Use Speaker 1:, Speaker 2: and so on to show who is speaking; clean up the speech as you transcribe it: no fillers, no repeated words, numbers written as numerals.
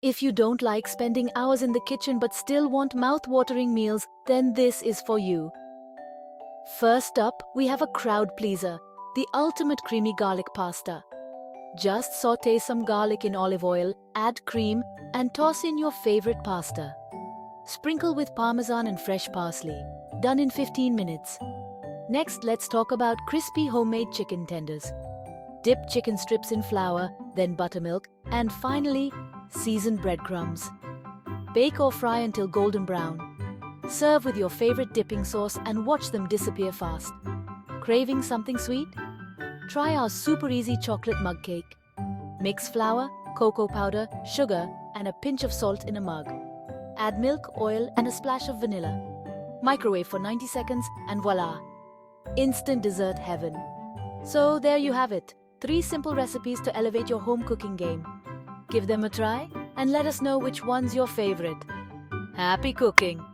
Speaker 1: If you don't like spending hours in the kitchen but still want mouth-watering meals, then this is for you. First up, we have a crowd pleaser, the ultimate creamy garlic pasta. Just sauté some garlic in olive oil, add cream, and toss in your favorite pasta. Sprinkle with parmesan and fresh parsley. Done in 15 minutes. Next, let's talk about crispy homemade chicken tenders. Dip chicken strips in flour, then buttermilk, and finally, seasoned breadcrumbs. Bake or fry until golden brown. Serve with your favorite dipping sauce and watch them disappear fast. Craving something sweet? Try our super easy chocolate mug cake. Mix flour, cocoa powder, sugar, and a pinch of salt in a mug. Add milk, oil, and a splash of vanilla. Microwave for 90 seconds and voila! Instant dessert heaven. So there you have it, 3 simple recipes to elevate your home cooking game. Give them a try and let us know which one's your favorite. Happy cooking!